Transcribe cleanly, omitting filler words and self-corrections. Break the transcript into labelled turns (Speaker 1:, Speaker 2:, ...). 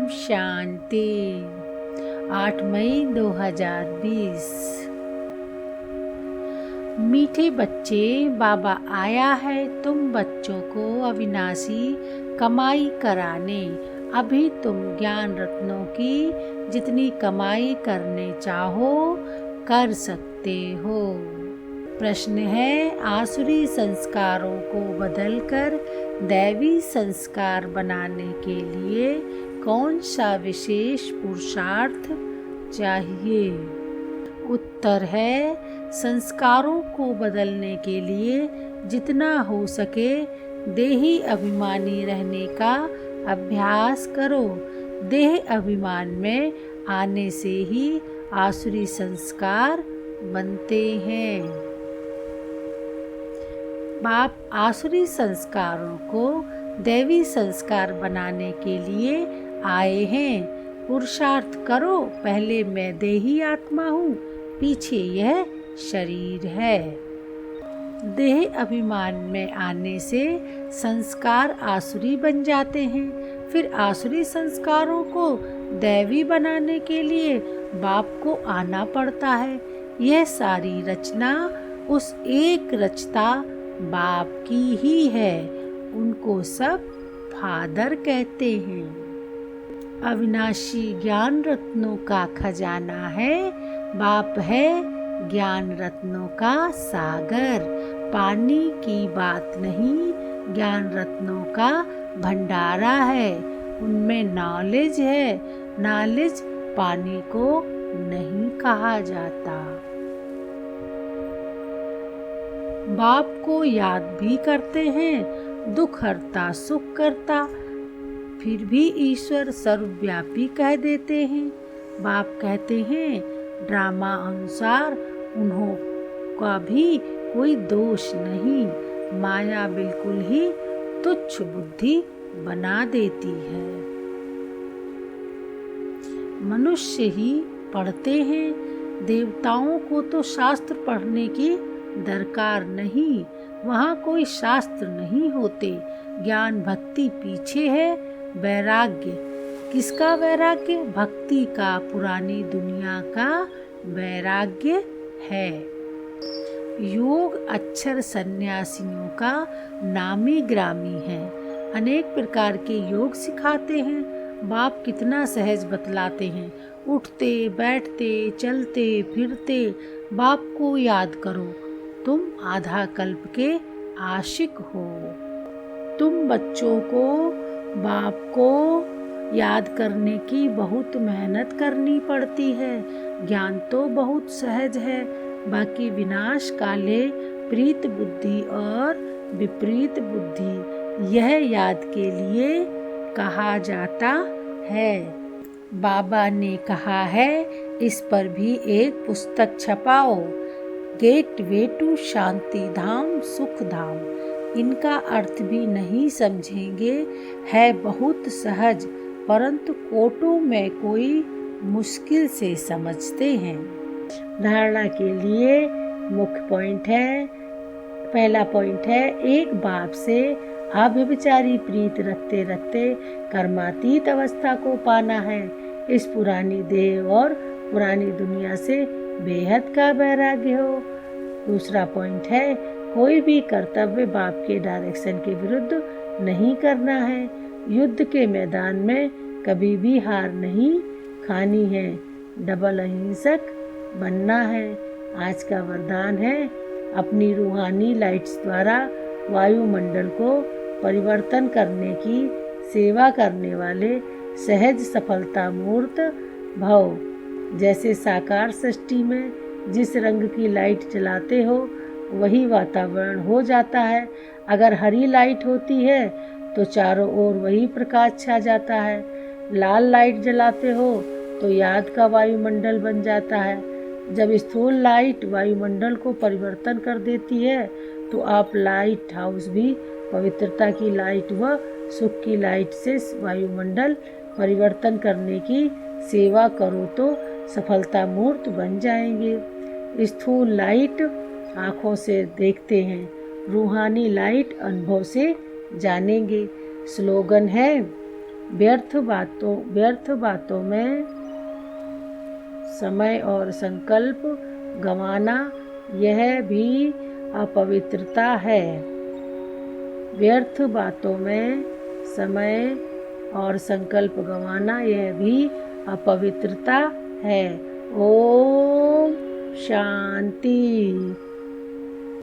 Speaker 1: शांति। 8 मई 2020। मीठे बच्चे, बाबा आया है तुम बच्चों को अविनाशी कमाई कराने। अभी तुम ज्ञान रत्नों की जितनी कमाई करने चाहो कर सकते हो। प्रश्न है, आसुरी संस्कारों को बदलकर दैवी संस्कार बनाने के लिए कौन सा विशेष पुरुषार्थ चाहिए? उत्तर है, संस्कारों को बदलने के लिए जितना हो सके देही अभिमानी रहने का अभ्यास करो। देह अभिमान में आने से ही आसुरी संस्कार बनते हैं। बाप आसुरी संस्कारों को दैवी संस्कार बनाने के लिए आए हैं। पुरुषार्थ करो, पहले मैं देही आत्मा हूँ, पीछे यह शरीर है। देह अभिमान में आने से संस्कार आसुरी बन जाते हैं। फिर आसुरी संस्कारों को दैवी बनाने के लिए बाप को आना पड़ता है। यह सारी रचना उस एक रचता बाप की ही है। उनको सब फादर कहते हैं। अविनाशी ज्ञान रत्नों का खजाना है। बाप है ज्ञान रत्नों का सागर। पानी की बात नहीं, ज्ञान रत्नों का भंडारा है। उनमें नॉलेज है। नॉलेज पानी को नहीं कहा जाता। बाप को याद भी करते हैं, दुख हरता सुख करता, फिर भी ईश्वर सर्वव्यापी कह देते हैं। बाप कहते हैं, ड्रामा अनुसार उन्हों का भी कोई दोष नहीं। माया बिल्कुल ही तुच्छ बुद्धि बना देती है। मनुष्य ही पढ़ते हैं। देवताओं को तो शास्त्र पढ़ने की दरकार नहीं, वहाँ कोई शास्त्र नहीं होते। ज्ञान भक्ति पीछे है। वैराग्य किसका वैराग्य? भक्ति का, पुरानी दुनिया का वैराग्य है। योग अक्षर सन्यासियों का नामी ग्रामी है। अनेक प्रकार के योग सिखाते हैं। बाप कितना सहज बतलाते हैं। उठते बैठते चलते फिरते बाप को याद करो। तुम आधा कल्प के आशिक हो। तुम बच्चों को बाप को याद करने की बहुत मेहनत करनी पड़ती है। ज्ञान तो बहुत सहज है, बाकी विनाश काले प्रीत बुद्धि और विपरीत बुद्धि, यह याद के लिए कहा जाता है। बाबा ने कहा है, इस पर भी एक पुस्तक छपाओ, गेटवे टू शांति धाम सुख धाम। इनका अर्थ भी नहीं समझेंगे, है बहुत सहज, परंतु कोटों में कोई मुश्किल से समझते हैं। धारणा के लिए मुख्य पॉइंट है। पहला पॉइंट है, एक बाप से अव्यभिचारी प्रीत रखते रखते कर्मातीत अवस्था को पाना है। इस पुरानी देह और पुरानी दुनिया से बेहद का वैराग्य हो। दूसरा पॉइंट है, कोई भी कर्तव्य बाप के डायरेक्शन के विरुद्ध नहीं करना है। युद्ध के मैदान में कभी भी हार नहीं खानी है। डबल अहिंसक बनना है। आज का वरदान है, अपनी रूहानी लाइट्स द्वारा वायुमंडल को परिवर्तन करने की सेवा करने वाले सहज सफलता मूर्त भव। जैसे साकार सृष्टि में जिस रंग की लाइट जलाते हो वही वातावरण हो जाता है। अगर हरी लाइट होती है तो चारों ओर वही प्रकाश छा जाता है। लाल लाइट जलाते हो तो याद का वायुमंडल बन जाता है। जब स्थूल लाइट वायुमंडल को परिवर्तन कर देती है तो आप लाइट हाउस भी पवित्रता की लाइट व सुख की लाइट से वायुमंडल परिवर्तन करने की सेवा करो तो सफलता मूर्त बन जाएंगे। स्थूल लाइट आँखों से देखते हैं, रूहानी लाइट अनुभव से जानेंगे। स्लोगन है, व्यर्थ बातों में समय और संकल्प गंवाना यह भी अपवित्रता है। व्यर्थ बातों में समय और संकल्प गंवाना यह भी अपवित्रता है। ओम शांति।